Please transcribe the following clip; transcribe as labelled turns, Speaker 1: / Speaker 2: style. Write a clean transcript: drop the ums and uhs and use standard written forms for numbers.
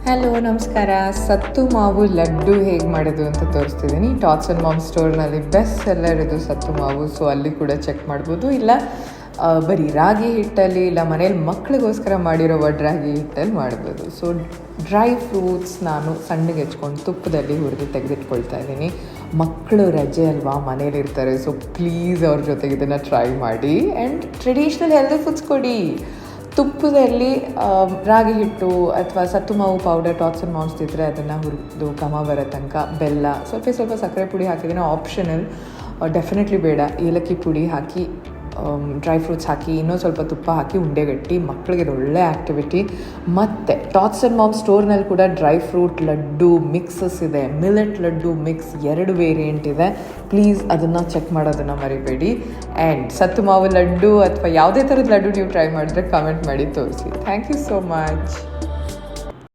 Speaker 1: Hello ನಮಸ್ಕಾರ. ಸತ್ತು ಮಾವು ಲಡ್ಡು ಹೇಗೆ ಮಾಡೋದು ಅಂತ ತೋರಿಸ್ತಿದ್ದೀನಿ. ಟಾಟ್ಸ್ ಆ್ಯಂಡ್ ಮಾಮ್ ಸ್ಟೋರ್ನಲ್ಲಿ ಬೆಸ್ಟ್ ಸೆಲ್ಲರ್ ಇದು ಸತ್ತು ಮಾವು. ಸೊ ಅಲ್ಲಿ ಕೂಡ ಚೆಕ್ ಮಾಡ್ಬೋದು. ಇಲ್ಲ ಬರೀ ರಾಗಿ ಹಿಟ್ಟಲ್ಲಿ, ಇಲ್ಲ ಮನೇಲಿ ಮಕ್ಳಿಗೋಸ್ಕರ ಮಾಡಿರೋ ರಾಗಿ ಹಿಟ್ಟಲ್ಲಿ ಮಾಡ್ಬೋದು. ಸೊ ಡ್ರೈ ಫ್ರೂಟ್ಸ್ ನಾನು ಸಣ್ಣಗೆ ಹೆಚ್ಕೊಂಡು ತುಪ್ಪದಲ್ಲಿ ಹುರಿದು ತೆಗೆದಿಟ್ಕೊಳ್ತಾ ಇದ್ದೀನಿ. ಮಕ್ಕಳು ರಜೆ ಅಲ್ವಾ, ಮನೇಲಿರ್ತಾರೆ. ಸೊ ಪ್ಲೀಸ್ ಅವ್ರ ಜೊತೆಗೆ ಇದನ್ನು ಟ್ರೈ ಮಾಡಿ. ಆ್ಯಂಡ್ ಟ್ರೆಡಿಷ್ನಲ್ ಹೆಲ್ದಿ ಫುಡ್ಸ್ ಕೊಡಿ. ತುಪ್ಪದಲ್ಲಿ ರಾಗಿ ಹಿಟ್ಟು ಅಥವಾ ಸತ್ತು ಮಾವು ಪೌಡರ್ ಟಾಟ್ಸ್ ಆ್ಯಂಡ್ ಮಾಮ್ಸ್ ಇದ್ದರೆ ಅದನ್ನು ಹುರಿದು ಘಮ ಬರೋ ತನಕ ಬೆಲ್ಲ, ಸ್ವಲ್ಪ ಸಕ್ಕರೆ ಪುಡಿ ಹಾಕಿದ್ದೀನಿ, ಆಪ್ಷನಲ್, ಡೆಫಿನೆಟ್ಲಿ ಬೇಡ. ಏಲಕ್ಕಿ ಪುಡಿ ಹಾಕಿ, ಡ್ರೈ ಫ್ರೂಟ್ಸ್ ಹಾಕಿ, ಇನ್ನೂ ಸ್ವಲ್ಪ ತುಪ್ಪ ಹಾಕಿ ಉಂಡೆಗಟ್ಟಿ ಮಕ್ಕಳಿಗೆ ಒಳ್ಳೆ ಆ್ಯಕ್ಟಿವಿಟಿ. ಮತ್ತು ಟಾಟ್ಸ್ ಆ್ಯಂಡ್ ಮಾಮ್ ಸ್ಟೋರ್ನಲ್ಲಿ ಕೂಡ ಡ್ರೈ ಫ್ರೂಟ್ ಲಡ್ಡು ಮಿಕ್ಸಸ್ ಇದೆ, ಮಿಲೆಟ್ ಲಡ್ಡು ಮಿಕ್ಸ್ 2 ವೇರಿಯಂಟ್ ಇದೆ. ಪ್ಲೀಸ್ ಅದನ್ನು ಚೆಕ್ ಮಾಡೋದನ್ನು ಮರಿಬೇಡಿ. ಆ್ಯಂಡ್ ಸತ್ತು ಮಾವು ಲಡ್ಡು ಅಥವಾ ಯಾವುದೇ ಥರದ ಲಡ್ಡು ನೀವು ಟ್ರೈ ಮಾಡಿದ್ರೆ ಕಮೆಂಟ್ ಮಾಡಿ ತೋರಿಸಿ. Thank you so much.